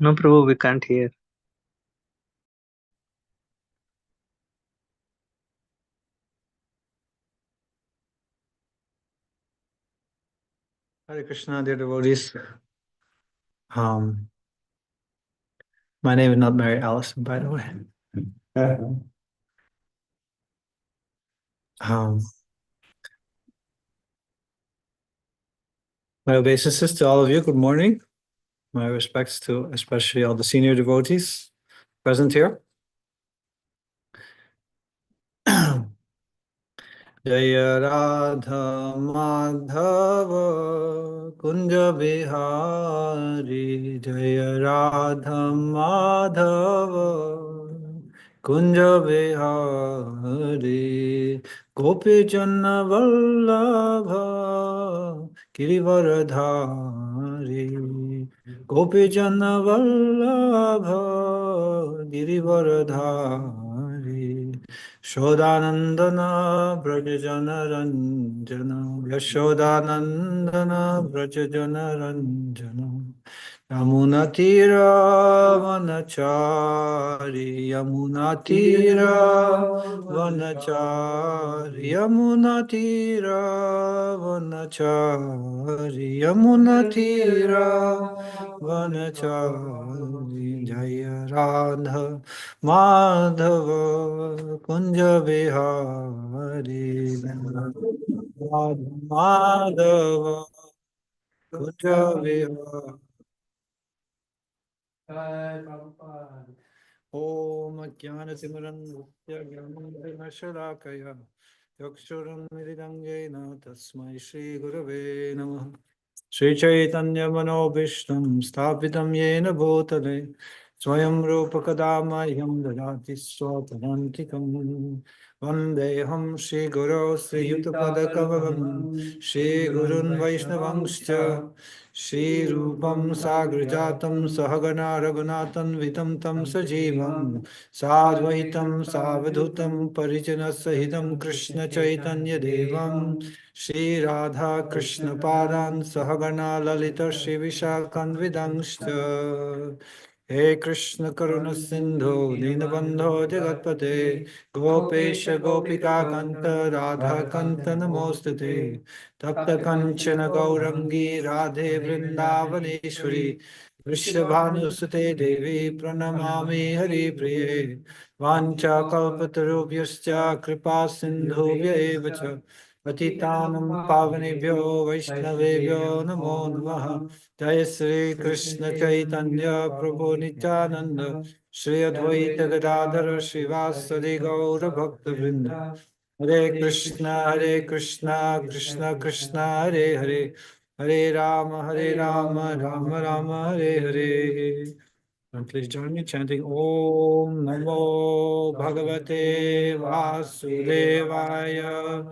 No, Prabhu, we can't hear. Hare Krishna, dear devotees. Um, my name is not Mary Allison, by the way. Um, my obeisances to all of you. Good morning. My respects to especially all the senior devotees present here. Jaya Radha Madhava Kunja Bihari Jaya Radha Madhava Kunja Bihari Gopi Janna Vallabha Girivaradhari Gopi Janna Vallabha Girivaradhari Shodanandana Brajajana Ranjana Yashodanandana Brajajana Ranjana Yamunatira Vanachari Yamunatira Vanachari Yamunatira Vanachari Yamunatira Vanachari Jaya Radha Madhava Kunja Vihari Madhava Kunja Vihari Om Jnanatimirandhya Jnanandrinashalakaya Yakshurunmiridangena Tasmai Shri Gurave Namaha Shri Chaitanya Manobhishtam Sthapitam Yena Bhutale Swayam Rupa Kadamahyam Dadati Swapadantikam Vandeham Shri Guru Sri Yutapadakavalam Shri Gurun Vaishnavangscha Shri Rupam Sagrajatam Sahagana Raghunatan Vitam Tam Sajivam Sadvaitam Savadhutam Parijana Sahitam Krishna Chaitanya Devam Shri Radha Krishna Padan Sahagana Lalita Shri Vishakan Vidangscha He Krishna Karuna Sindhu Dinabandho Jagatpate Gopesha Gopika Kanta Radha Kanta Namostate Tapta Kanchana Gaurangi Radhe Vrindavaneshwari Vrishabhanusute Devi Pranamami Hari Priye Vancha Kalpatarubhyascha Kripa Sindhuvya Evacha Patitanam Pavanebhyo Vaishnavebhyo Namo Namaha Jai Sri Krishna Chaitanya Prabhu Nityananda Shri Advaita Gadadhara Srivasadi Gaura Bhakta Vrinda Hare Krishna, Krishna Krishna, Hare Hare, Hare Rama, Rama Rama, Hare Hare. And please join me chanting Om Namo Bhagavate Vasudevaya.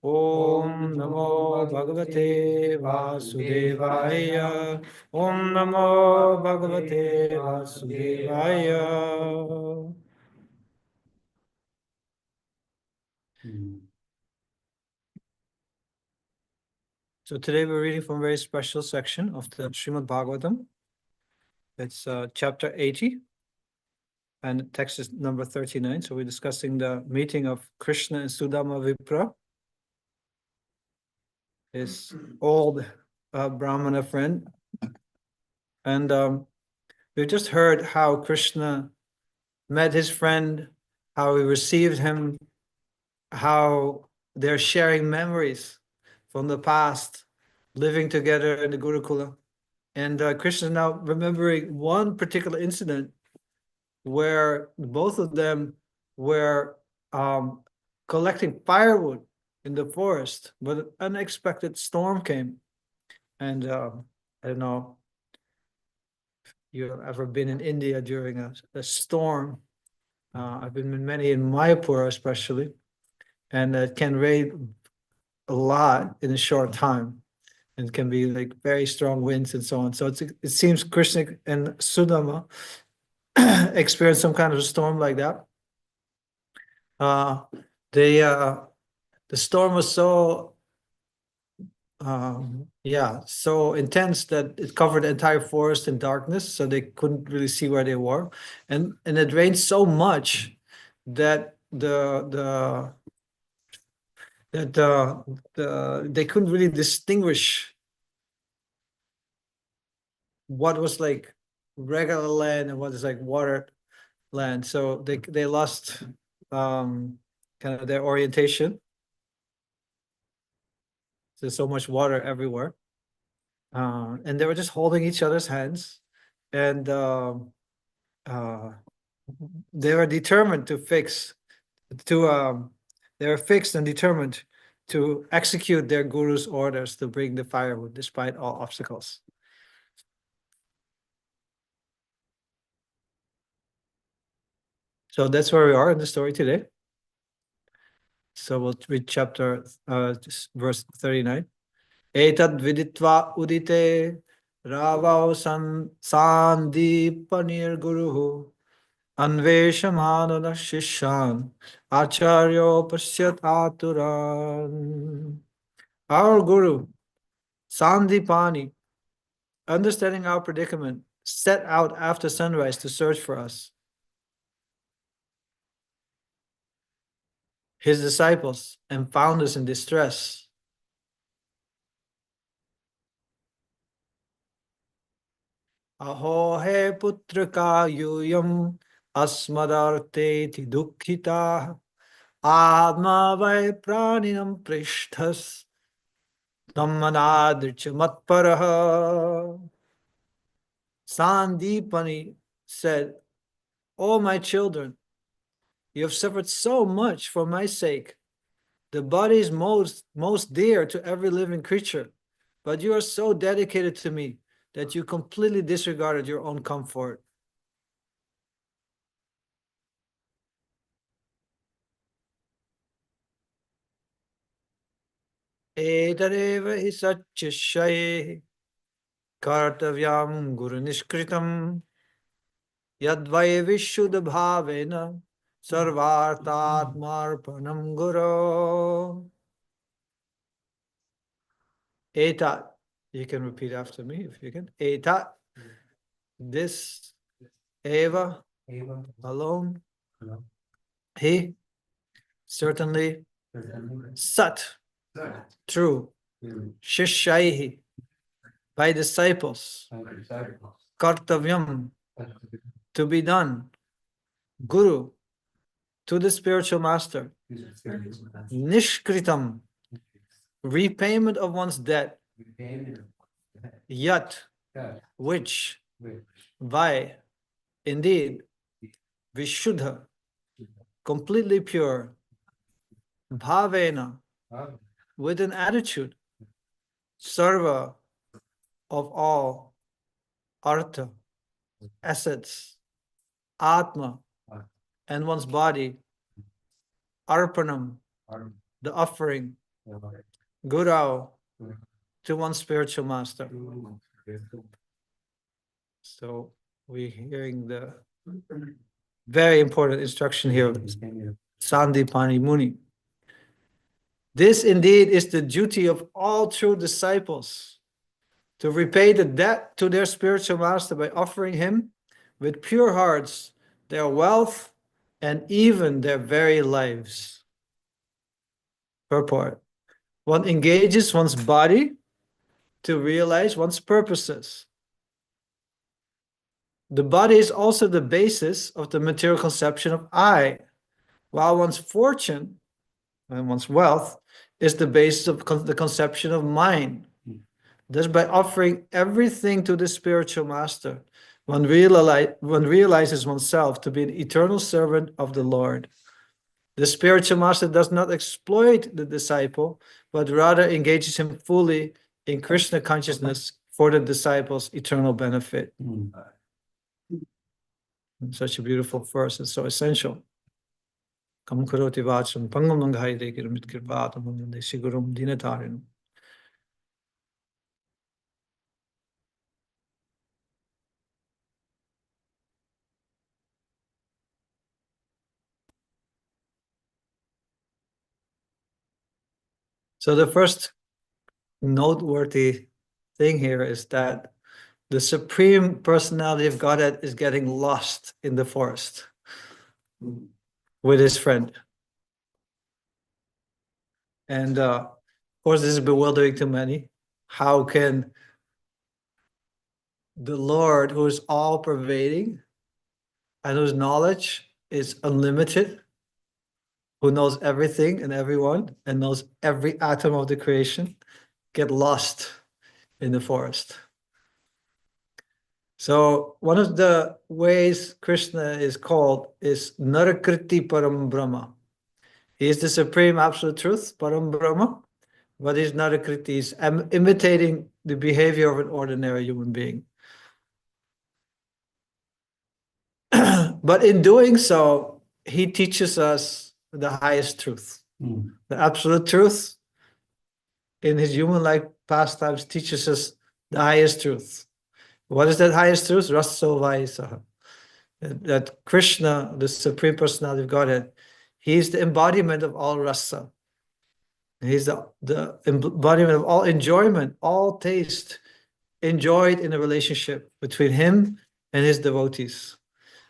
Om Namo Bhagavate Vasudevaya. Om Namo Bhagavate Vasudevaya. So today we're reading from a very special section of the Srimad Bhagavatam. It's chapter 80 and text is number 39. So we're discussing the meeting of Krishna and Sudama Vipra, his old Brahmana friend. And we've just heard how Krishna met his friend, how he received him, how they're sharing memories from the past, living together in the Gurukula. And Krishna is now remembering one particular incident where both of them were collecting firewood in the forest, but an unexpected storm came. And I don't know if you've ever been in India during a storm. I've been in many in Mayapur especially, and it can rain a lot in a short time. And it can be like very strong winds and so on. So it seems Krishna and Sudama experienced some kind of a storm like that. The storm was so yeah, so intense that it covered the entire forest in darkness, so they couldn't really see where they were, and it rained so much that they couldn't really distinguish what was like regular land and what is like water land. So they lost kind of their orientation. There's so much water everywhere, and they were just holding each other's hands, and uh, they were determined to fix to they were fixed and determined to execute their guru's orders to bring the firewood despite all obstacles. So that's where we are in the story today. So we'll read chapter just verse 39. Etad viditva udite ravau sandipanir guruhu anveshamanana shishan acharyo pasyat aturan. Our guru Sandipani, understanding our predicament, set out after sunrise to search for us. His disciples and found us in distress. Aho he putraka yuyam asmadarte ti dukkita atma vai praninam prishthas tammanadricha matparaha. Sandipani said, "O my children, you have suffered so much for my sake. The body is most dear to every living creature, but you are so dedicated to me that you completely disregarded your own comfort." Etareva hi satchishyaye kartavyam guru nishkritam yadvai vishuddha bhavena sarvartatmarpanam guru. Etat, you can repeat after me if you can. Etat, this, eva, alone, he, certainly, sat, true, shishaihi, by disciples, kartavyam, to be done, guru, to the spiritual master, nishkritam, repayment of one's debt, yat, which, vai, indeed, vishuddha, completely pure, bhavena, with an attitude, sarva, of all, artha, assets, atma, and one's body, arpanam, the offering, guru, to one's spiritual master. So we're hearing the very important instruction here of Sandipani Muni. This indeed is the duty of all true disciples, to repay the debt to their spiritual master by offering him with pure hearts their wealth and even their very lives. Purport. One engages one's body to realize one's purposes. The body is also the basis of the material conception of I, while one's fortune and one's wealth is the basis of the conception of mind. Thus, by offering everything to the spiritual master, one realizes oneself to be an eternal servant of the Lord. The spiritual master does not exploit the disciple, but rather engages him fully in Krishna consciousness for the disciple's eternal benefit. Such a beautiful verse and so essential. Kam karoti vacham pangam nanghai dekiram itkirpatam vande sigurum dinatarinam. So the first noteworthy thing here is that the Supreme Personality of Godhead is getting lost in the forest with his friend. And of course, this is bewildering to many. How can the Lord, who is all pervading and whose knowledge is unlimited, who knows everything and everyone and knows every atom of the creation, get lost in the forest? So one of the ways Krishna is called is Narakriti Param Brahma. He is the supreme absolute truth, Param Brahma, but he's Narakriti. He's imitating the behavior of an ordinary human being. But in doing so, he teaches us the highest truth. The absolute truth in his human-like pastimes teaches us the highest truth. What is that highest truth? Rasovaisa. That Krishna, the Supreme Personality of Godhead, he's the embodiment of all rasa. He's the embodiment of all enjoyment, all taste enjoyed in a relationship between him and his devotees.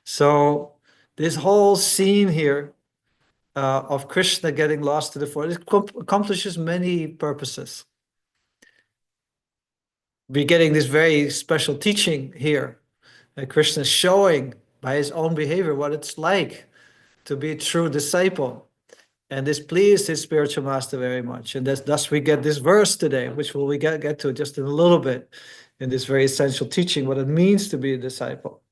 So this whole scene here of Krishna getting lost to the forest accomplishes many purposes. We're getting this very special teaching here. Krishna is showing by his own behavior what it's like to be a true disciple. And this pleased his spiritual master very much. And thus we get this verse today, which we get to just in a little bit in this very essential teaching, what it means to be a disciple.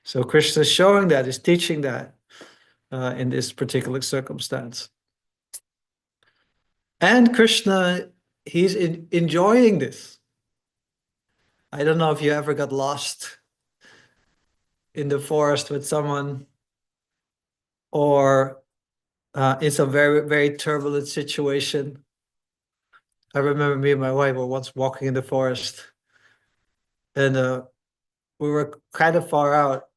So Krishna is showing that, is teaching that in this particular circumstance. And Krishna, he's enjoying this. I don't know if you ever got lost in the forest with someone or in some very, very turbulent situation. I remember me and my wife were once walking in the forest, and we were kind of far out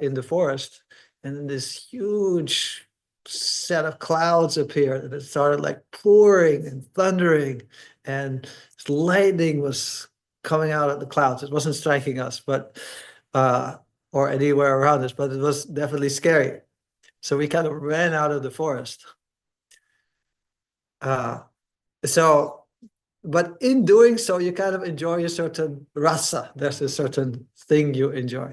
in the forest, and then this huge set of clouds appeared, and it started like pouring and thundering, and lightning was coming out of the clouds. It wasn't striking us, but or anywhere around us, but it was definitely scary. So we kind of ran out of the forest. But in doing so, you kind of enjoy a certain rasa. There's a certain thing you enjoy.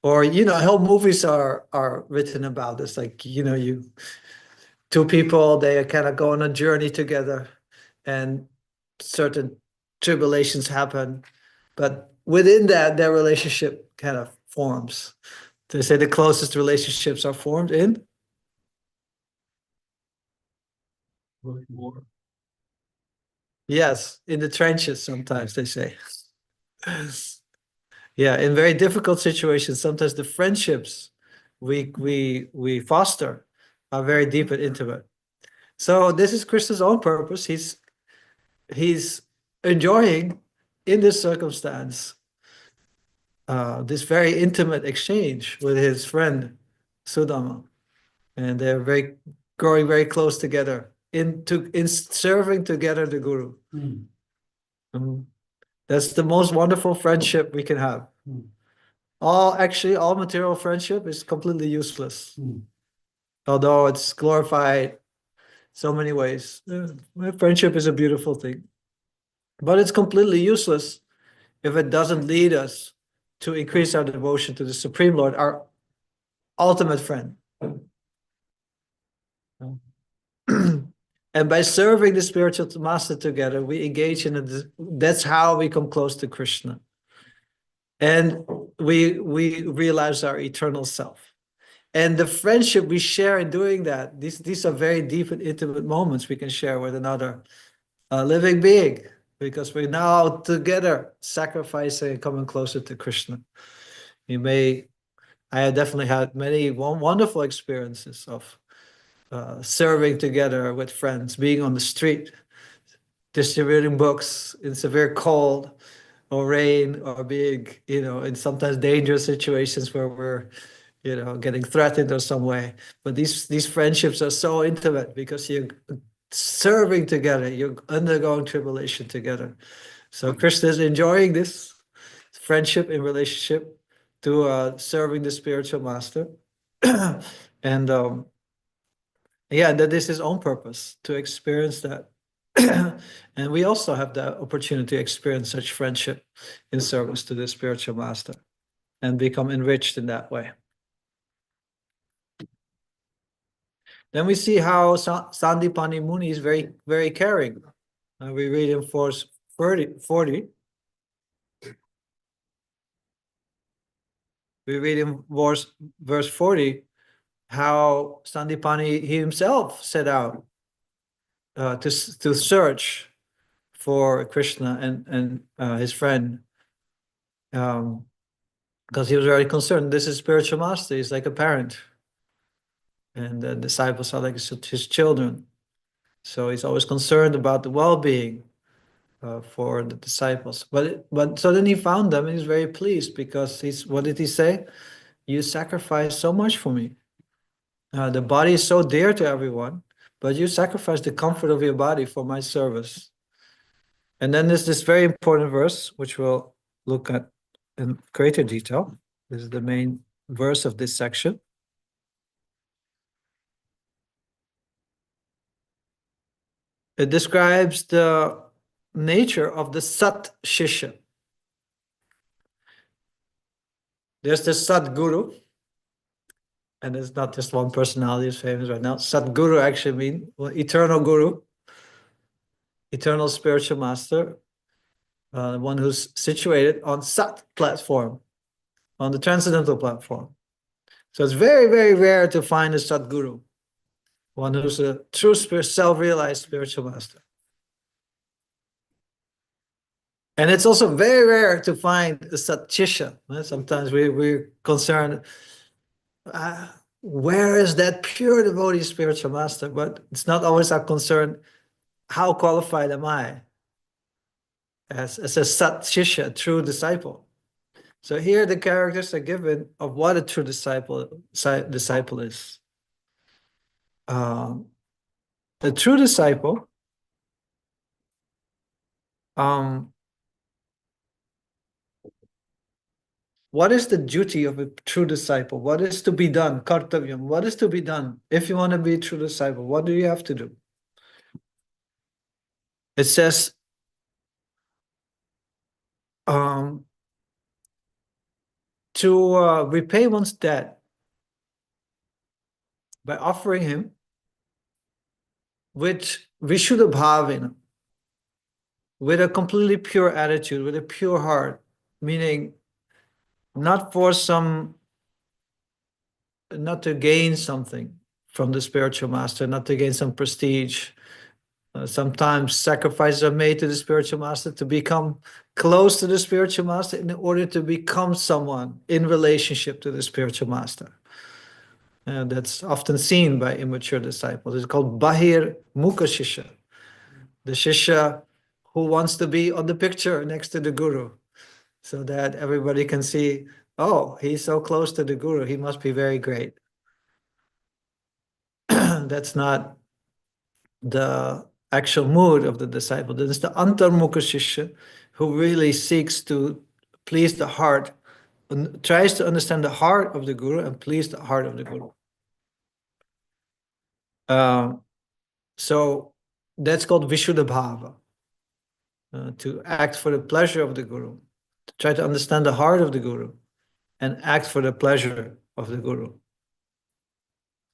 Or, whole movies are written about this. Like, two people, they kind of go on a journey together and certain tribulations happen. But within that, their relationship kind of forms. They say the closest relationships are formed in war. Yes, in the trenches, sometimes they say. Yeah, in very difficult situations, sometimes the friendships we foster are very deep and intimate. So this is Krishna's own purpose. He's enjoying in this circumstance this very intimate exchange with his friend Sudama, and they're growing very close together in serving together the Guru. That's the most wonderful friendship we can have. All material friendship is completely useless, although it's glorified so many ways. Friendship is a beautiful thing, but it's completely useless if it doesn't lead us to increase our devotion to the Supreme Lord, our ultimate friend. And by serving the spiritual master together, we engage that's how we come close to Krishna. And we realize our eternal self. And the friendship we share in doing that, these are very deep and intimate moments we can share with another living being, because we're now together sacrificing and coming closer to Krishna. I have definitely had many wonderful experiences of serving together with friends, being on the street, distributing books in severe cold or rain, or being, in sometimes dangerous situations where we're, getting threatened or some way. But these friendships are so intimate because you serving together. You're undergoing tribulation together. So Krishna is enjoying this friendship and relationship to serving the spiritual master. And yeah, that is his own purpose to experience that. And we also have the opportunity to experience such friendship in service to the spiritual master and become enriched in that way. Then we see how Sandipani Muni is very, very caring. We read in verse 40. We read in verse 40 how Sandipani he himself set out to search for Krishna and his friend, because he was very concerned. This is spiritual master. He's like a parent, and the disciples are like his children. So he's always concerned about the well-being for the disciples. But so then he found them, and he's very pleased because what did he say? You sacrificed so much for me. The body is so dear to everyone, but you sacrificed the comfort of your body for my service. And then there's this very important verse, which we'll look at in greater detail. This is the main verse of this section. It describes the nature of the Sat Shishya. There's the Sat Guru, and it's not just one personality is famous right now. Sat Guru actually means eternal Guru, eternal spiritual master, one who's situated on Sat platform, on the transcendental platform. So it's very, very rare to find a Sadguru, one who's a true self-realized spiritual master. And it's also very rare to find a Satchisha. Sometimes we're concerned, where is that pure devotee spiritual master? But it's not always our concern, how qualified am I as a Satchisha, true disciple? So here the characters are given of what a true disciple is. A true disciple what is the duty of a true disciple? What is to be done? Kartavyam. What is to be done? If you want to be a true disciple, what do you have to do? It says, to repay one's debt by offering him with Vishuddha Bhavina, with a completely pure attitude, with a pure heart, meaning not to gain something from the spiritual master, not to gain some prestige. Sometimes sacrifices are made to the spiritual master to become close to the spiritual master in order to become someone in relationship to the spiritual master. And that's often seen by immature disciples. It's called Bahir Mukha Shishya, the Shishya who wants to be on the picture next to the Guru, so that everybody can see, oh, he's so close to the Guru, he must be very great. That's not the actual mood of the disciple. This is the Antarmukha Shishya who really seeks to please the heart, and tries to understand the heart of the Guru and please the heart of the Guru. So that's called Vishuddha Bhava, to act for the pleasure of the Guru, to try to understand the heart of the Guru and act for the pleasure of the Guru,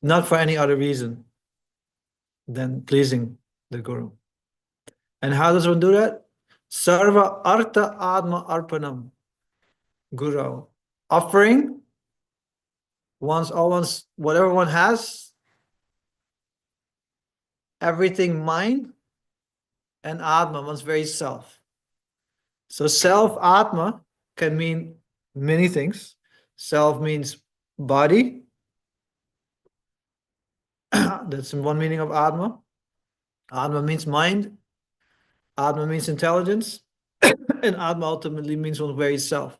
not for any other reason than pleasing the Guru. And how does one do that? Sarva Artha Atma Arpanam Guru. Offering whatever one has, everything mind, and Atma, one's very self. So self, Atma, can mean many things. Self means body. That's one meaning of Atma. Atma means mind. Atma means intelligence. And Atma ultimately means one's very self.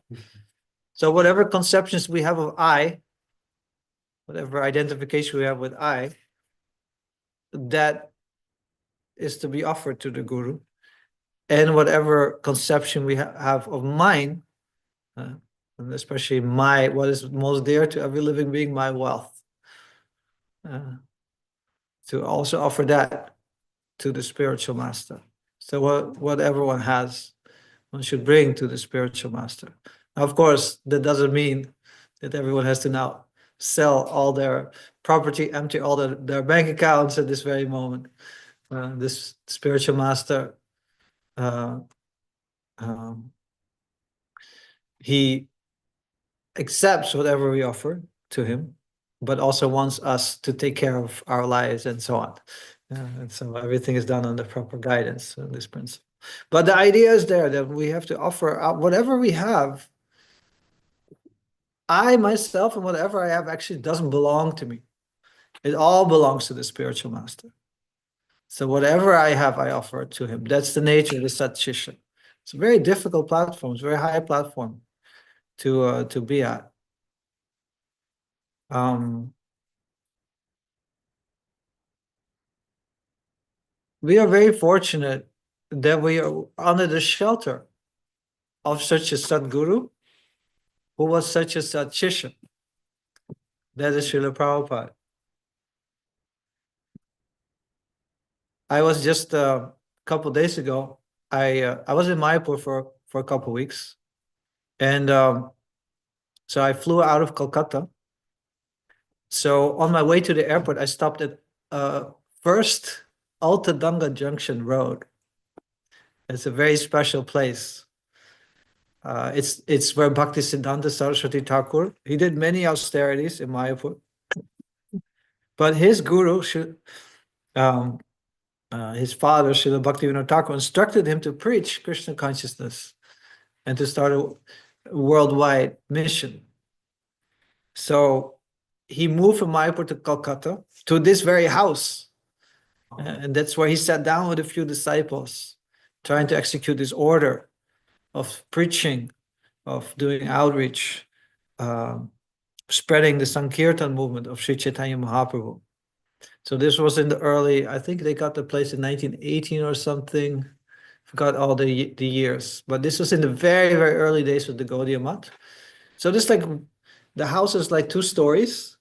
So whatever conceptions we have of I, whatever identification we have with I, that is to be offered to the Guru. And whatever conception we have of mine, and especially what is most dear to every living being, my wealth, to also offer that to the spiritual master. So whatever one has, one should bring to the spiritual master. Now, of course, that doesn't mean that everyone has to now sell all their property, empty all their bank accounts at this very moment. This spiritual master, he accepts whatever we offer to him, but also wants us to take care of our lives and so on. And so everything is done under proper guidance on this principle. But the idea is there that we have to offer whatever we have. I myself and whatever I have actually doesn't belong to me. It all belongs to the spiritual master. So whatever I have, I offer it to him. That's the nature of the Sat Shisha. It's a very difficult platform. It's a very high platform to be at. We are very fortunate that we are under the shelter of such a Sadguru who was such a Sat Shisha. That is Srila Prabhupada. I was just a couple of days ago, I was in Mayapur for a couple of weeks. And so I flew out of Kolkata. So on my way to the airport, I stopped at First Altadanga Junction Road. It's a very special place. It's where Bhaktisiddhanta Saraswati Thakur, he did many austerities in Mayapur. But his guru, his father, Srila Bhaktivinoda Thakur, instructed him to preach Krishna consciousness and to start a worldwide mission. So he moved from Mayapur to Calcutta, to this very house. And that's where he sat down with a few disciples, trying to execute this order of preaching, of doing outreach, spreading the Sankirtan movement of Sri Chaitanya Mahaprabhu. So this was in the early, I think they got the place in 1918 or something. Forgot all the years. But this was in the very, very early days of the Gaudiya Math. So this the house is like 2 stories.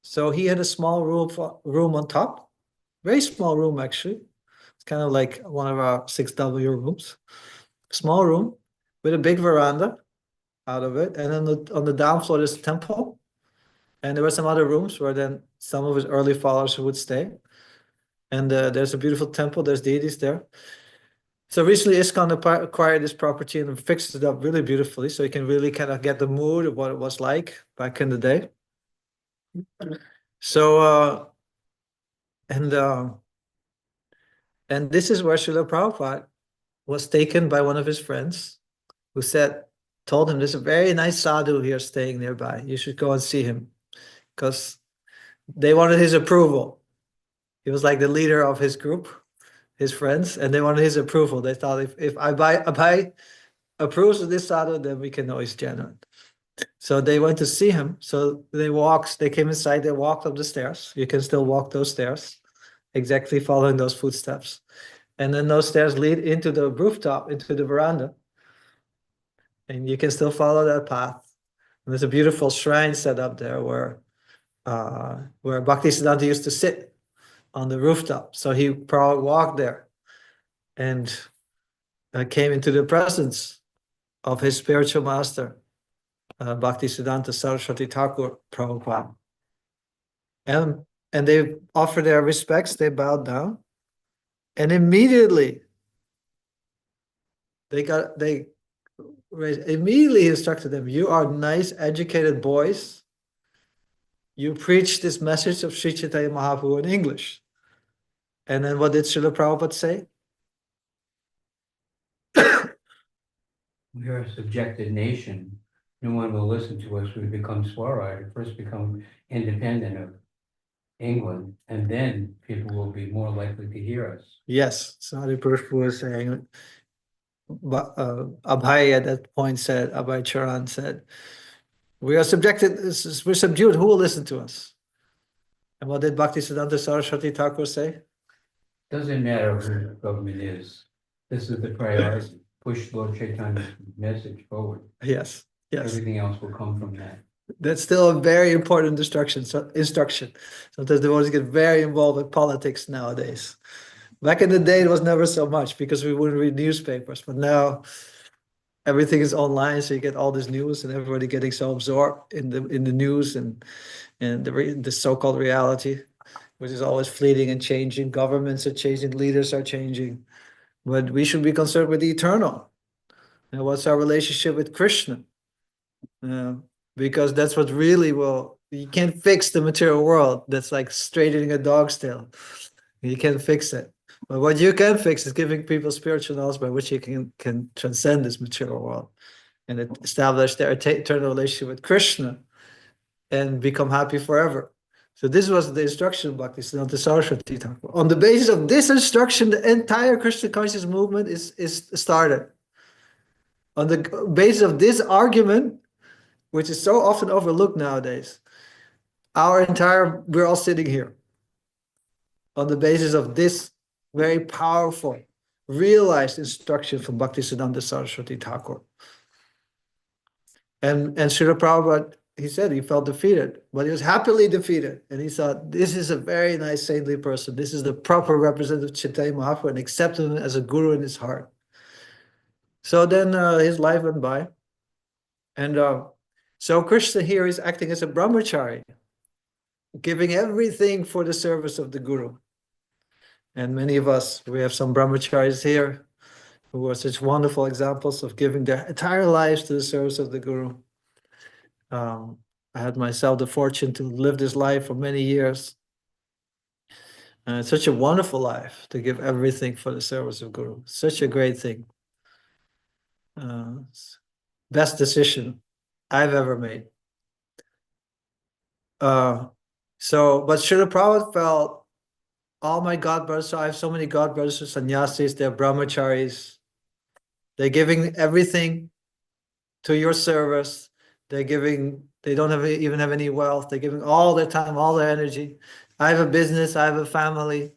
So he had a small room on top. Very small room, actually. It's kind of like one of our 6W rooms. Small room with a big veranda out of it. And then on the down floor, there's a temple. And there were some other rooms where then some of his early followers would stay. And there's a beautiful temple. There's deities there. So recently ISKCON acquired this property and fixed it up really beautifully. So you can really kind of get the mood of what it was like back in the day. So, and this is where Srila Prabhupada was taken by one of his friends who told him, there's a very nice sadhu here staying nearby. You should go and see him. Because they wanted his approval. He was like the leader of his group, his friends, and they wanted his approval. They thought if Abhay approves of this sadhu, then we can know he's genuine. So they went to see him. So they came inside, they walked up the stairs. You can still walk those stairs, exactly following those footsteps. And then those stairs lead into the rooftop, into the veranda. And you can still follow that path. And there's a beautiful shrine set up there where Bhaktisiddhanta used to sit on the rooftop. So he probably walked there and came into the presence of his spiritual master, Bhaktisiddhanta Saraswati Thakur Prabhupada. And they offered their respects, they bowed down, and immediately immediately instructed them, you are nice, educated boys. You preach this message of Sri Chaitanya Mahaprabhu in English. And then what did Srila Prabhupada say? We are a subjected nation. No one will listen to us. We become Swaraj, first become independent of England, and then people will be more likely to hear us. Yes, Sadi Prabhu was saying, but Abhay at that point said, Abhay Charan said, we are subjected, we're subdued, who will listen to us? And what did Bhaktisiddhanta Saraswati Thakur say? Doesn't matter who the government is. This is the priority. Push Lord Chaitanya's message forward. Yes, yes. Everything else will come from that. That's still a very important instruction. Sometimes the devotees get very involved with politics nowadays. Back in the day, it was never so much because we wouldn't read newspapers. But now everything is online, so you get all this news, and everybody getting so absorbed in the news and the so-called reality, which is always fleeting and changing. Governments are changing, leaders are changing, but we should be concerned with the eternal. And what's our relationship with Krishna? Because that's what really will. You can't fix the material world. That's like straightening a dog's tail. You can't fix it. But what you can fix is giving people spiritual knowledge by which you can transcend this material world and establish their eternal relationship with Krishna and become happy forever. So this was the instruction of Bhaktisiddhanta Saraswati Thakur. On the basis of this instruction, the entire Krishna conscious movement is started. On the basis of this argument, which is so often overlooked nowadays, we're all sitting here on the basis of this very powerful, realized instruction from Bhaktisiddhanta Saraswati Thakur. And Srila Prabhupada, he said he felt defeated, but he was happily defeated. And he thought, this is a very nice saintly person. This is the proper representative of Chaitanya Mahaprabhu, and accepted him as a guru in his heart. So then his life went by. And so Krishna here is acting as a brahmachari, giving everything for the service of the guru. And many of us, we have some brahmacharis here who are such wonderful examples of giving their entire lives to the service of the guru. I had myself the fortune to live this life for many years. And it's such a wonderful life to give everything for the service of guru. Such a great thing. Best decision I've ever made. But Srila Prabhupada felt, all my god brothers, so I have so many god brothers who are sannyasis, they're brahmacharis. They're giving everything to your service. They don't even have any wealth. They're giving all their time, all their energy. I have a business, I have a family.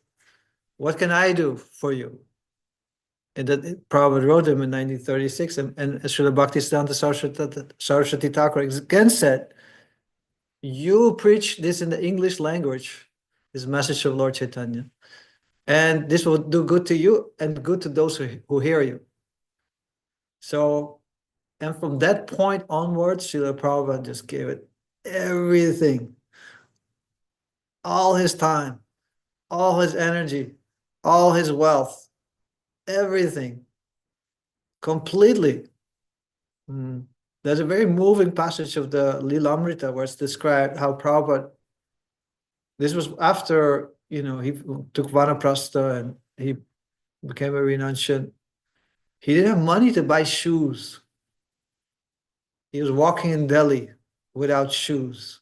What can I do for you? And that Prabhupada wrote him in 1936, and Srila Bhaktisiddhanta Saraswati Thakur again said, you preach this in the English language, this message of Lord Chaitanya, and this will do good to you and good to those who hear you. So, and from that point onwards, Srila Prabhupada just gave it everything, all his time, all his energy, all his wealth, everything, completely. There's a very moving passage of the Lilamrita where it's described how Prabhupada, this was after, he took Vanaprastha and he became a renunciant. He didn't have money to buy shoes. He was walking in Delhi without shoes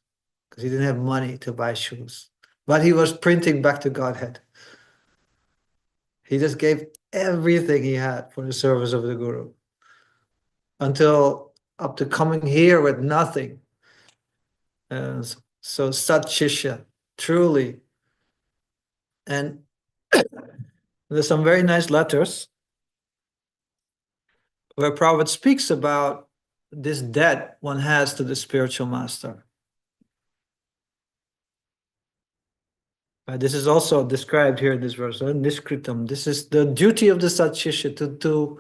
because he didn't have money to buy shoes. But he was printing back to Godhead. He just gave everything he had for the service of the Guru until up to coming here with nothing. And so Sat Shishya, truly. And there's some very nice letters where Prabhupada speaks about this debt one has to the spiritual master. This is also described here in this verse, Nishkritam. This is the duty of the Sat Shishya to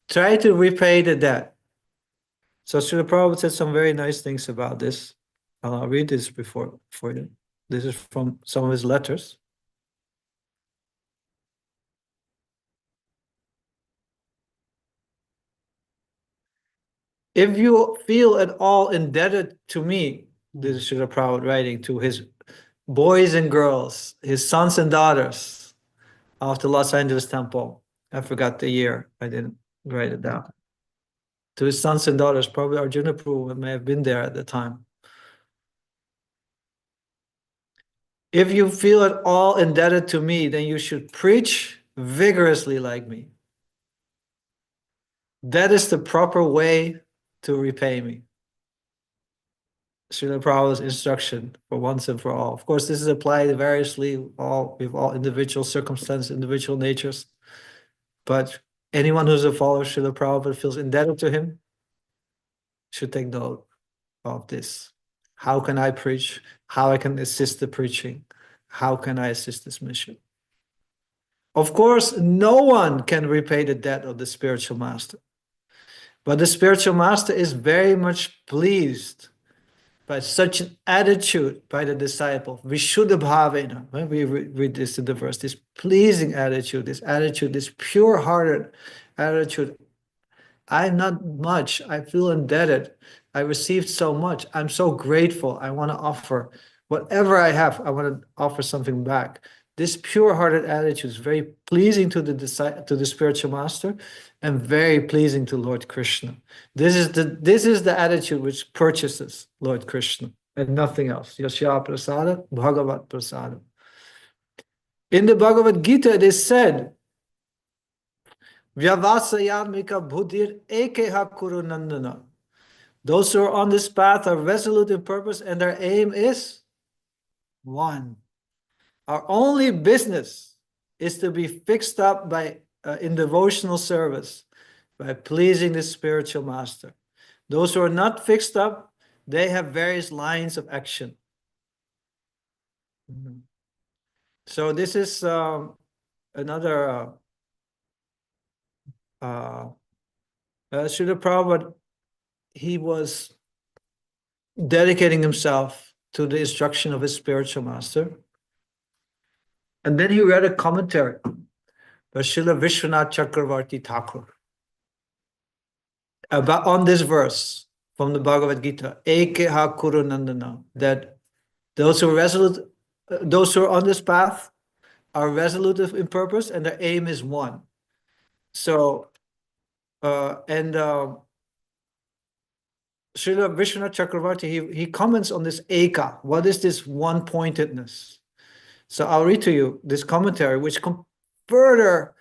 try to repay the debt. So Srila Prabhupada said some very nice things about this. I'll read this for you. This is from some of his letters. If you feel at all indebted to me, this is Srila Prabhupada writing to his boys and girls, his sons and daughters of the Los Angeles temple. I forgot the year. I didn't write it down. To his sons and daughters, probably Arjuna Prabhu may have been there at the time. If you feel at all indebted to me, then you should preach vigorously like me. That is the proper way to repay me. Srila Prabhupada's instruction for once and for all. Of course, this is applied variously with all individual circumstances, individual natures. But anyone who's a follower of Srila Prabhupada feels indebted to him should take note of this. How can I preach? How I can assist the preaching? How can I assist this mission? Of course, no one can repay the debt of the spiritual master. But the spiritual master is very much pleased by such an attitude by the disciple. Vishuddha bhavena. When we read this in the verse, this pleasing attitude, this pure-hearted attitude. I'm not much. I feel indebted. I received so much. I'm so grateful. I want to offer whatever I have. I want to offer something back. This pure-hearted attitude is very pleasing to the spiritual master, and very pleasing to Lord Krishna. This is the attitude which purchases Lord Krishna and nothing else. Yasya prasada, Bhagavat prasada. In the Bhagavad Gita, it is said, Vyavasayamika buddhir ekeha kuru nandana. Those who are on this path are resolute in purpose, and their aim is one. Our only business is to be fixed up in devotional service, by pleasing the spiritual master. Those who are not fixed up, they have various lines of action. So this is another Srila Prabhupada. He was dedicating himself to the instruction of his spiritual master. And then he read a commentary by Srila Vishwanath Chakravarti Thakur on this verse from the Bhagavad Gita, Ekeha Kuru Nandana, that those who are on this path are resolute in purpose, and their aim is one. So, Srila Vishwanath Chakravarti, he comments on this Eka. What is this one-pointedness? So I'll read to you this commentary, which further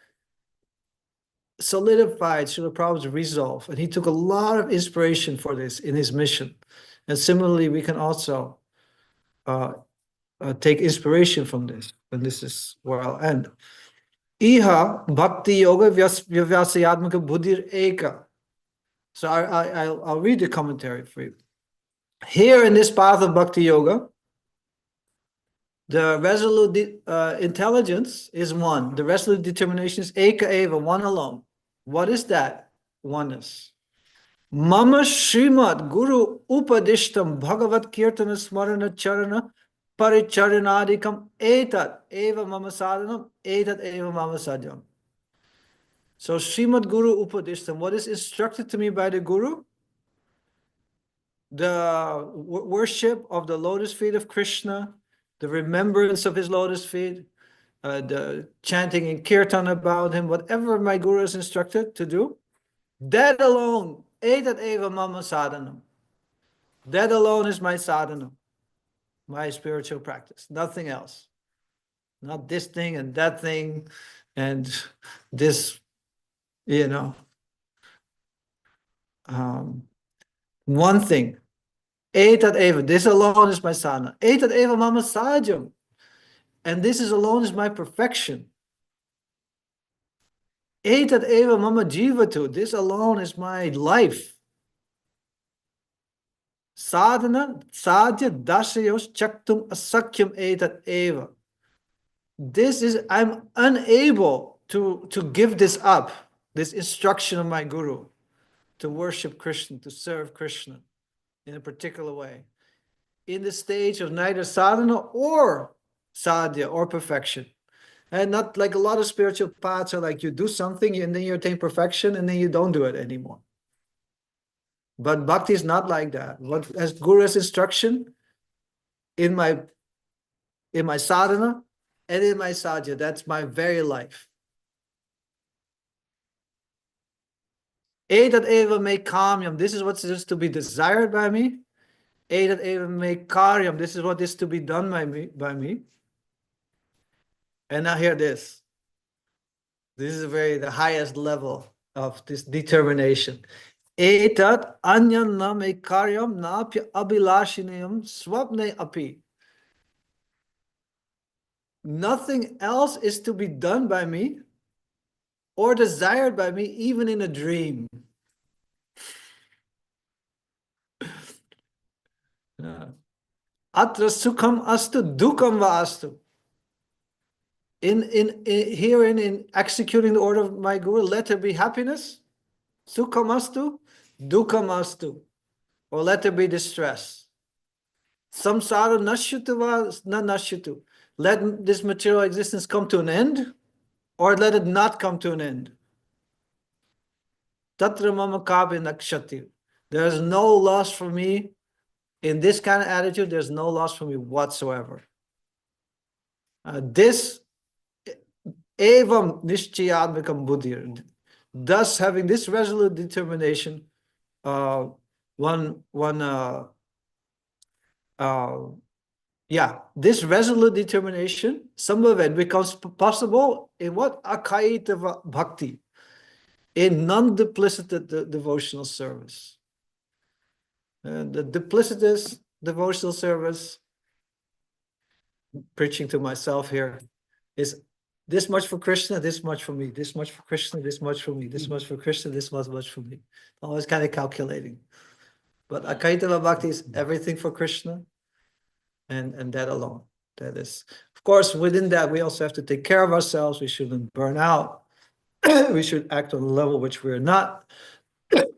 solidified Srila Prabhupada's resolve. And he took a lot of inspiration for this in his mission. And similarly, we can also take inspiration from this. And this is where I'll end. Iha bhakti yoga vyasayatmaka buddhir eka. So I'll read the commentary for you. Here in this path of bhakti yoga, the resolute intelligence is one. The resolute determination is eka eva, one alone. What is that? Oneness. Mama Srimad Guru Upadishtam Bhagavat Kirtana Smarana Charana Paricharanadikam Etat Eva Mama Sadhanam Etat Eva Mama Sadhyam. So Srimad Guru Upadishtam, what is instructed to me by the Guru? The worship of the lotus feet of Krishna, the remembrance of his lotus feet, the chanting in kirtan about him, whatever my Guru is instructed to do, that alone, etat eva mama sadhanam. That alone is my sadhana, my spiritual practice, nothing else. Not this thing and that thing and this, one thing. Etat eva, this alone is my sadhana. Etat eva mama sajam. And this is alone is my perfection. Etat eva mama jivatu, this alone is my life. Sadhana sadhya dasayos chaktum asakyam etat eva. This is, I'm unable to give this up, this instruction of my Guru, to worship Krishna, to serve Krishna in a particular way, in the stage of neither sadhana or sadhya or perfection. And not like a lot of spiritual paths are like you do something and then you attain perfection and then you don't do it anymore. But bhakti is not like that. What as Guru's instruction in my sadhana and in my sadhya, that's my very life. Etat eva me kamyam, this is what is to be desired by me. Etat eva me karyam, this is what is to be done by me. And now hear this. This is the highest level of this determination. Etat anyannam ekaryam napya abhilashinayam swapne api. Nothing else is to be done by me or desired by me, even in a dream. Atra sukham astu dukam va astu. Herein, in executing the order of my guru, let there be happiness, sukham astu, dukam astu, or let there be distress. Samsara nashyutu va na nashyutu. Let this material existence come to an end, or let it not come to an end. Tatra mama kabe nakshati. There is no loss for me. In this kind of attitude, there's no loss for me whatsoever. This evam nishchayadmikam buddhir. Thus, having this resolute determination, this resolute determination, some of it becomes possible in what? Akaitava bhakti, in non-duplicitous devotional service. The duplicitous devotional service, preaching to myself here, is this much for Krishna, this much for me, this much for Krishna, this much for me, this much for Krishna, this much for me. Always kind of calculating. But Akaitava Bhakti is everything for Krishna, and that alone. That is, of course, within that, we also have to take care of ourselves. We shouldn't burn out. We should act on a level which we're not.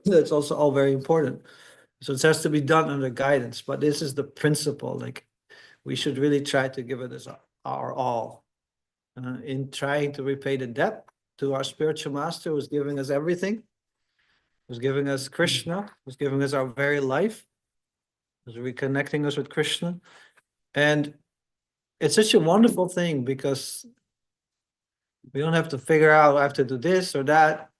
That's also all very important. So it has to be done under guidance. But this is the principle. Like, we should really try to give it as our all. In trying to repay the debt to our spiritual master, who's giving us everything, who's giving us Krishna, who's giving us our very life, who's reconnecting us with Krishna. And it's such a wonderful thing because we don't have to figure out I have to do this or that.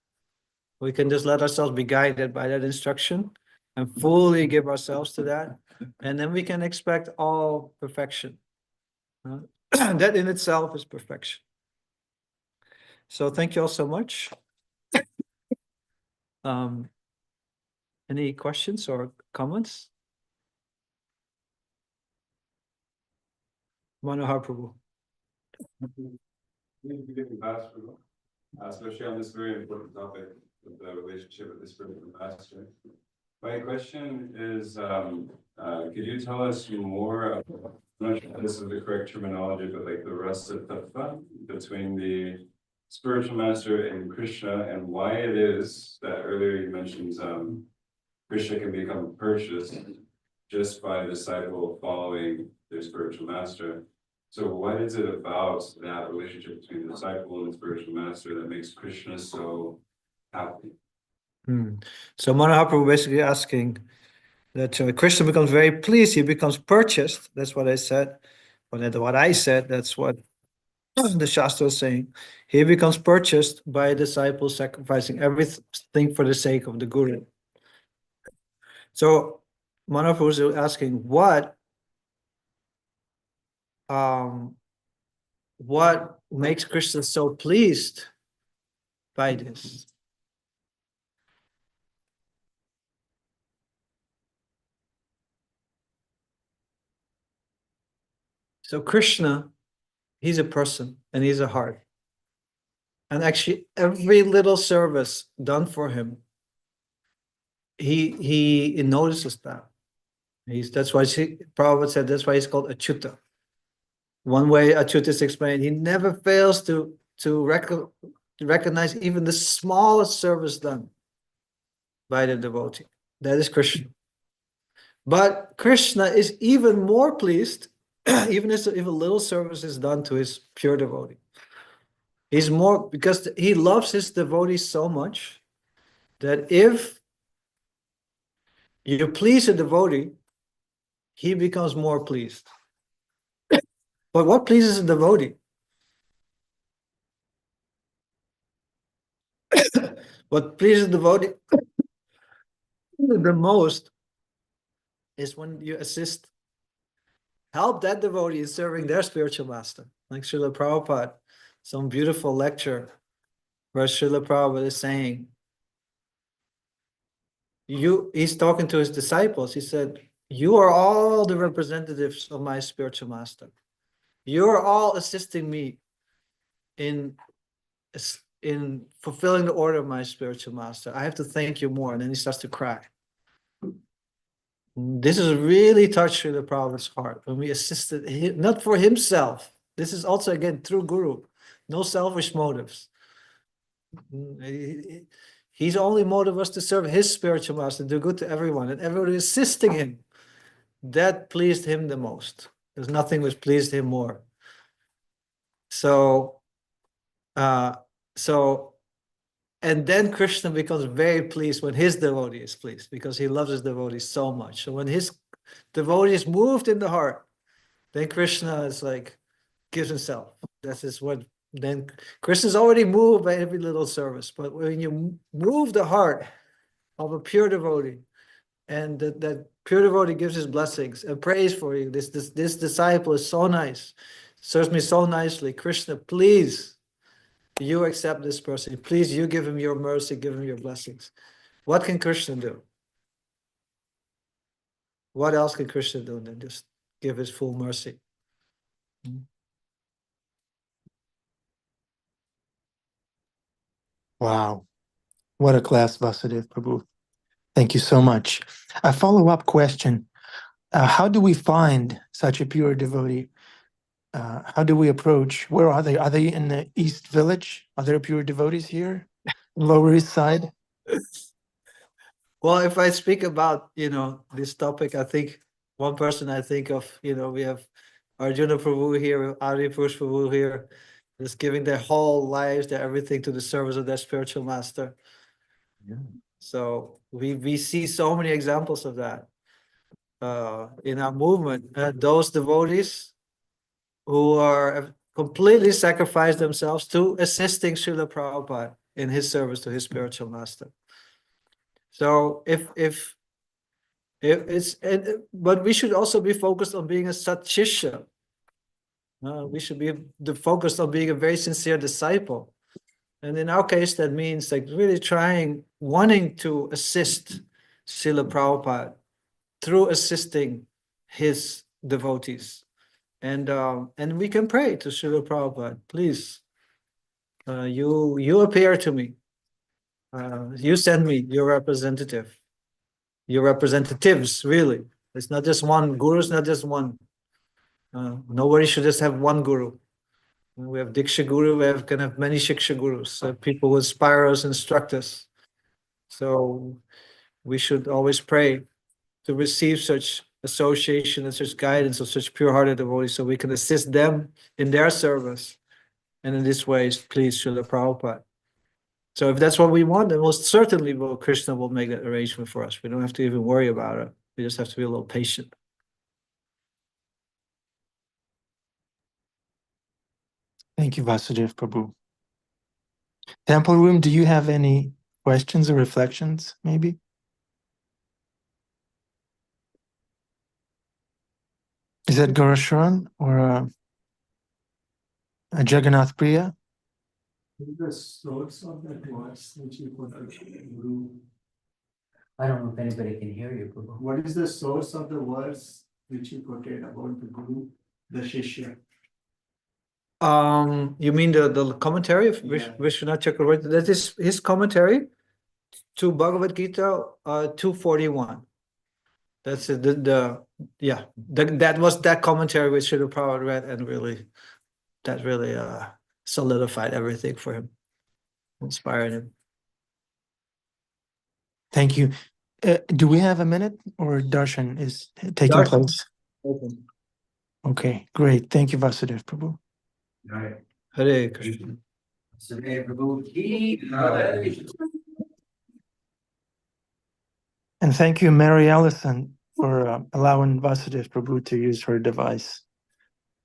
We can just let ourselves be guided by that instruction and fully give ourselves to that. And then we can expect all perfection. That in itself is perfection. So thank you all so much. Any questions or comments? Manohar Prabhu. Especially on this very important topic of the relationship with the spiritual master. My question is, could you tell us more about, I'm not sure if this is the correct terminology, but like the rasa tattva between the spiritual master and Krishna, and why it is that earlier you mentioned Krishna can become purchased just by the disciple following their spiritual master. So what is it about that relationship between the disciple and the spiritual master that makes Krishna so happy? So Manohar Prabhu basically asking that Krishna becomes very pleased, he becomes purchased. That's what I said. What I said, that's what the Shastra is saying. He becomes purchased by a disciple sacrificing everything for the sake of the Guru. So Manohar Prabhu is asking what makes Krishna so pleased by this? So Krishna, he's a person and he's a heart. And actually every little service done for him, he notices that. That's why Prabhupada said that's why he's called Achyuta. One way Achyuta is explained, he never fails to recognize even the smallest service done by the devotee. That is Krishna. But Krishna is even more pleased, even if a little service is done to his pure devotee. He's more, because he loves his devotees so much that if you please a devotee, he becomes more pleased. But what pleases a devotee? What pleases the devotee the most is when you help that devotee in serving their spiritual master. Like Srila Prabhupada, some beautiful lecture where Srila Prabhupada is saying, he's talking to his disciples. He said, you are all the representatives of my spiritual master. You're all assisting me in fulfilling the order of my spiritual master. I have to thank you more. And then he starts to cry. This is really touched the Prabhupada's heart when we assisted him, not for himself. This is also again through Guru, no selfish motives. His only motive was to serve his spiritual master, do good to everyone, and everybody assisting him. That pleased him the most. There's nothing which pleased him more. So, and then Krishna becomes very pleased when his devotee is pleased, because he loves his devotees so much. So when his devotee is moved in the heart, then Krishna is like, gives himself. That is what, then Krishna is already moved by every little service. But when you move the heart of a pure devotee, and that pure devotee gives his blessings and prays for you, this disciple is so nice, serves me so nicely. Krishna, please, you accept this person. Please, you give him your mercy, give him your blessings. What can Krishna do? What else can Krishna do than just give his full mercy? Wow. What a class, Vasudev Prabhu. Thank you so much. A follow-up question. How do we find such a pure devotee? How do we approach? Where are they? Are they in the East Village? Are there pure devotees here? Lower East Side? Well, if I speak about, this topic, I think one person I think of, we have Arjuna Prabhu here, Adi Purush Prabhu here, just giving their whole lives, their everything to the service of their spiritual master. Yeah. So we see so many examples of that in our movement. Those devotees who are completely sacrificed themselves to assisting Srila Prabhupada in his service to his spiritual master. So if but we should also be focused on being a satshishya. We should be focused on being a very sincere disciple. And in our case, that means like really wanting to assist Srila Prabhupada through assisting his devotees. And we can pray to Srila Prabhupada, please, you appear to me. You send me your representative. Your representatives, really. It's not just one. Guru is not just one. Nobody should just have one guru. We have Diksha Guru, we can have many Shiksha Gurus, people who inspire us, instruct us. So we should always pray to receive such association and such guidance of such pure-hearted devotees so we can assist them in their service. And in this way, please Srila Prabhupada. So if that's what we want, then most certainly Krishna will make that arrangement for us. We don't have to even worry about it. We just have to be a little patient. Thank you, Vasudev Prabhu. Temple Room, do you have any questions or reflections, maybe? Is that Gaurasharan or a Jagannath Priya? The source of that voice which you put out, Guru. I don't know if anybody can hear you, Prabhu. What is the source of the verse which you quoted about the Guru, the Shishya? You mean the commentary of Yeah. Vishwanath Chakravarti? That is his commentary to Bhagavad Gita 241. That's it. That was that commentary which Srila Prabhupada read, and really solidified everything for him, inspired him. Thank you. Do we have a minute or darshan is taking Darshan. place? Okay, great. Thank you, Vasudev Prabhu. Right. Hare Krishna. Vasudev Prabhu ki And thank you, Mary Allison, for allowing Vasudev Prabhu to use her device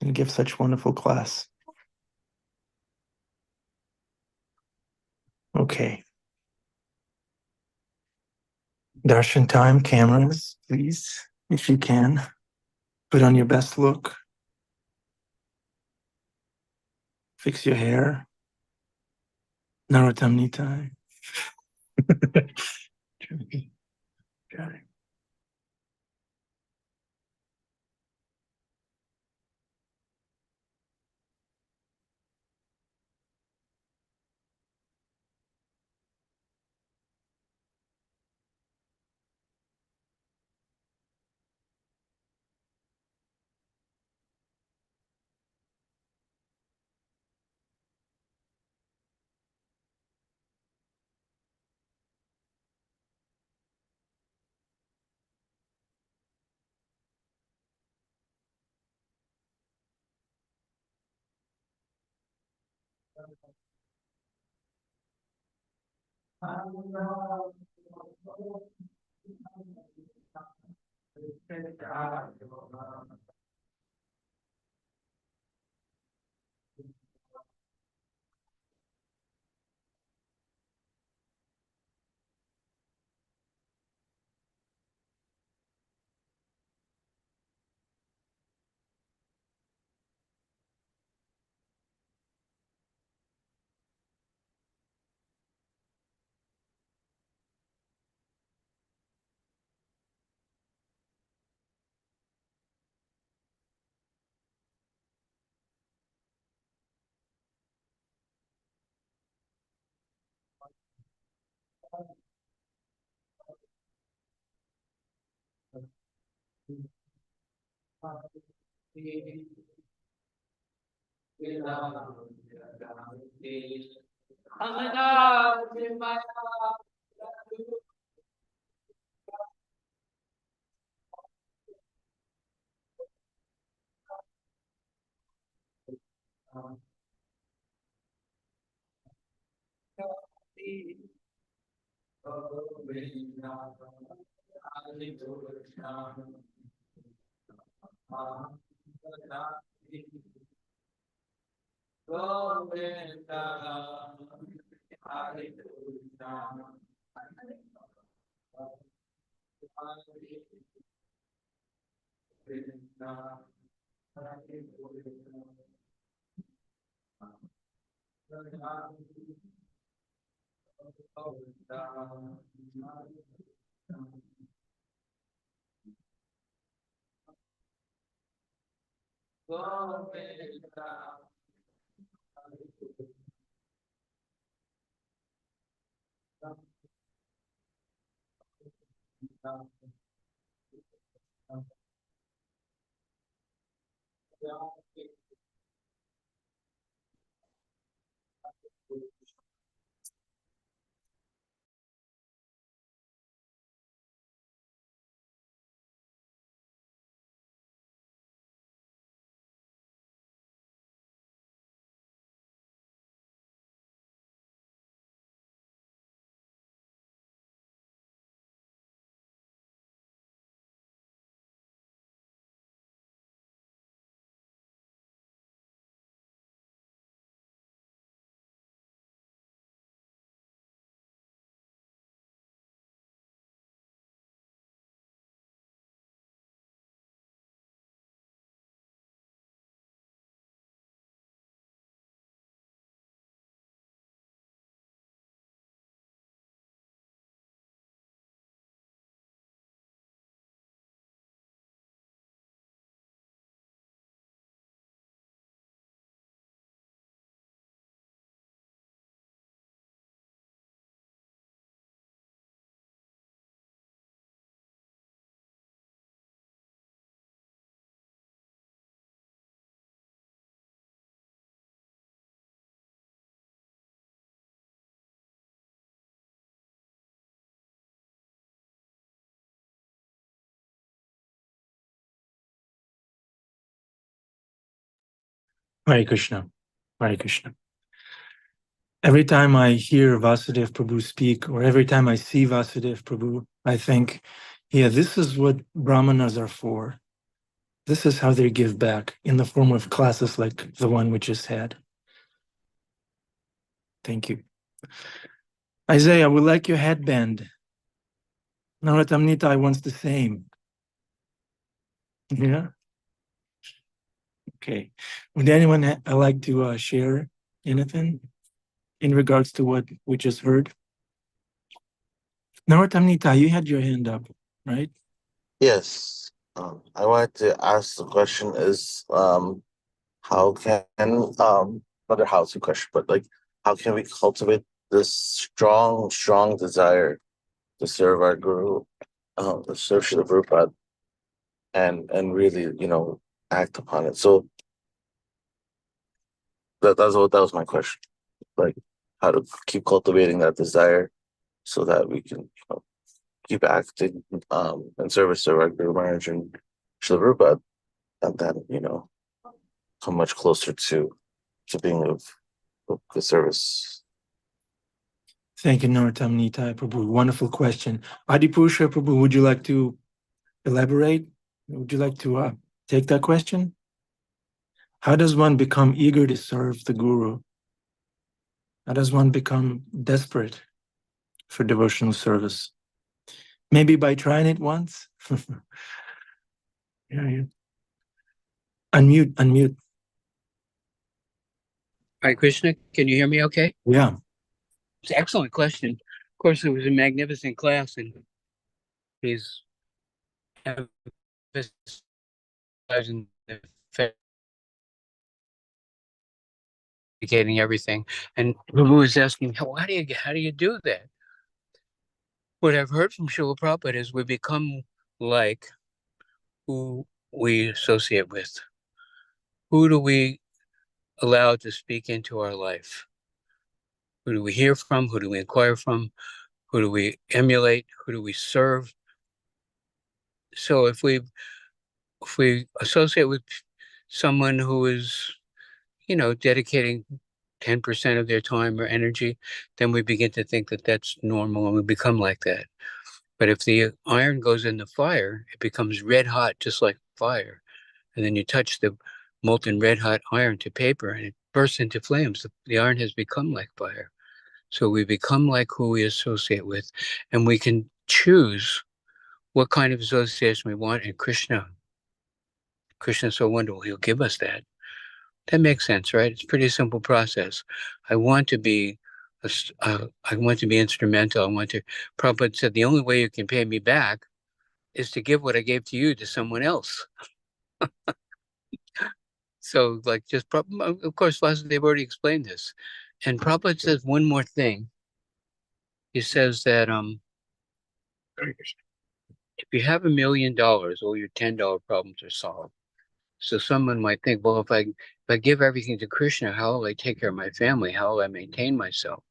and give such wonderful class. Okay. Darshan time, cameras, please, if you can. Put on your best look. Fix your hair. Narottam Nitai. Okay. Hare Krishna. Hare Krishna. Every time I hear Vasudev Prabhu speak, or every time I see Vasudev Prabhu, I think, yeah, this is what Brahmanas are for. This is how they give back in the form of classes like the one we just had. Thank you. Isaiah, we like your headband. Narottam wants the same. Yeah? Okay. Would anyone like to share anything in regards to what we just heard? Narottam, you had your hand up. right? Yes. I wanted to ask the question is, how can, not a how to question, but like, how can we cultivate this strong desire to serve our guru, to serve Srila Prabhupada, and really, act upon it. So that was my question. Like, how to keep cultivating that desire so that we can, keep acting in service of our Guru Maharaj and Srila Prabhupada, and then, come much closer to being of good service. Thank you, Narottam Nitai Prabhu. Wonderful question. Adipusha Prabhu, would you like to elaborate? Would you like to take that question? How does one become eager to serve the Guru? How does one become desperate for devotional service? Maybe by trying it once? Yeah. Unmute. Hi, Krishna. Can you hear me okay? Yeah. It's an excellent question. Of course, it was a magnificent class, and he's emphasizing the fact communicating everything. And Prabhu was asking, how do you do that? What I've heard from Srila Prabhupada is we become like who we associate with. Who do we allow to speak into our life? Who do we hear from? Who do we inquire from? Who do we emulate? Who do we serve? So if we associate with someone who is, dedicating 10% of their time or energy, then we begin to think that that's normal and we become like that. But if the iron goes in the fire, it becomes red hot, just like fire. And then you touch the molten red hot iron to paper and it bursts into flames. The iron has become like fire. So we become like who we associate with, and we can choose what kind of association we want. And Krishna is so wonderful. He'll give us that. That makes sense, right? It's a pretty simple process. I want to be, I want to be instrumental. Prabhupada said, the only way you can pay me back is to give what I gave to you to someone else. So like of course, Vasudev already explained this. And Prabhupada says one more thing. He says that if you have $1 million, all your $10 problems are solved. So someone might think, well, if I give everything to Krishna, how will I take care of my family? How will I maintain myself?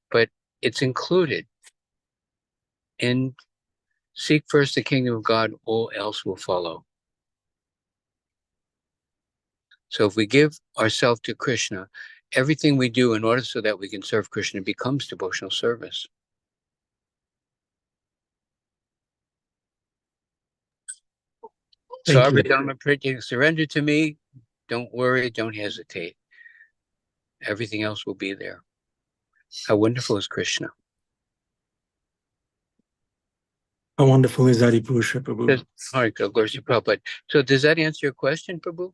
But it's included in seek first the kingdom of God, all else will follow. So if we give ourselves to Krishna, everything we do in order so that we can serve Krishna becomes devotional service. So Abhidharma Pritya, surrender to me, don't worry, don't hesitate. Everything else will be there. How wonderful is Krishna? How wonderful is Adipusha Prabhu? So does that answer your question, Prabhu?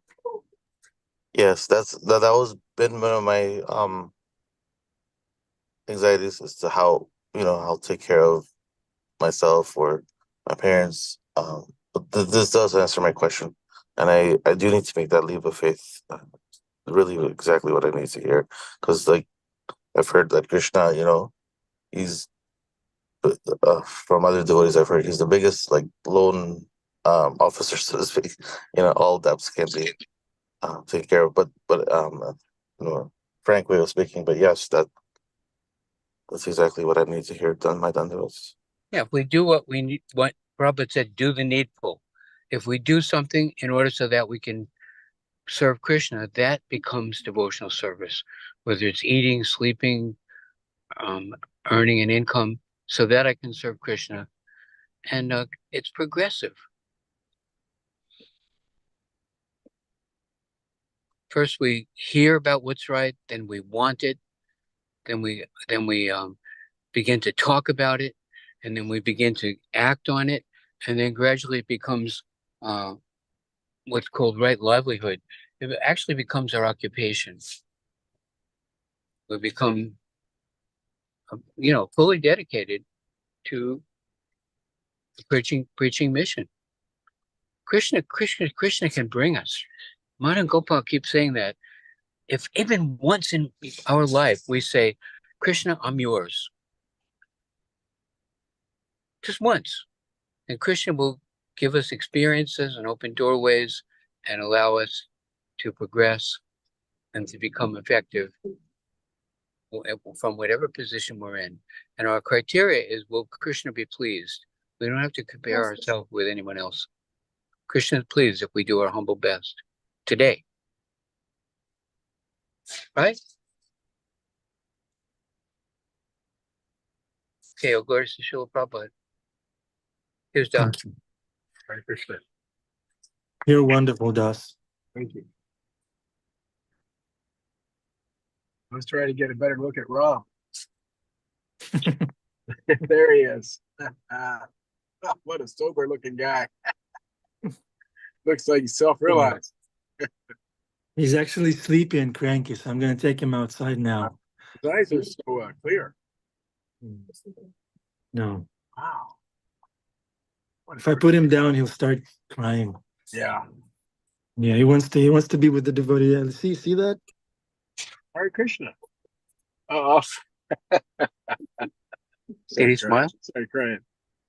Yes, that was been one of my anxieties as to how I'll take care of myself or my parents. But this does answer my question, and I do need to make that leap of faith. Really, exactly what I need to hear, because like I've heard that Krishna, he's from other devotees I've heard he's the biggest like lone officer, so to speak. All depths can be taken care of. But frank way of speaking. But yes, that's exactly what I need to hear done my dandavats. Yeah, if we do what we need, what Prabhupada said, do the needful. If we do something in order so that we can serve Krishna, that becomes devotional service, whether it's eating, sleeping, earning an income, so that I can serve Krishna. And it's progressive. First, we hear about what's right, then we want it, then we begin to talk about it, and then we begin to act on it, and then gradually it becomes what's called right livelihood. It actually becomes our occupation. We become, fully dedicated to preaching mission. Krishna can bring us. Madan Gopal keeps saying that. If even once in our life we say, Krishna, I'm yours. Just once. And Krishna will give us experiences and open doorways and allow us to progress and to become effective from whatever position we're in. And our criteria is, will Krishna be pleased? We don't have to compare ourselves with anyone else. Krishna is pleased if we do our humble best today. Right? Okay, I'll go to Srila Prabhupada. Here's Don. Thank you. Hare Krishna. You're wonderful, Das. Thank you. I was trying to get a better look at Ram. There he is. What a sober looking guy. Looks like he's self-realized. He's actually sleepy and cranky, so I'm going to take him outside now. His eyes are so clear. No. Wow. What If I put him down, he'll start crying. Yeah. Yeah, he wants to be with the devotee. See that? Hare Krishna. Oh. Did he smile? Sorry, crying.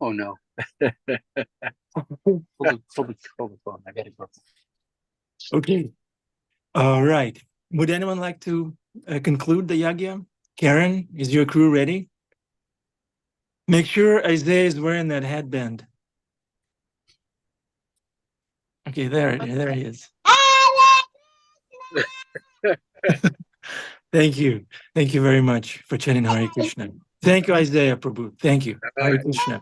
Oh no. Hold the phone. I gotta go. Okay. All right. Would anyone like to conclude the yagya? Karen, is your crew ready? Make sure Isaiah is wearing that headband. Okay, there he is. Thank you. Thank you very much for chanting Hare Krishna. Thank you, Isaiah Prabhu. Thank you. Hare Krishna.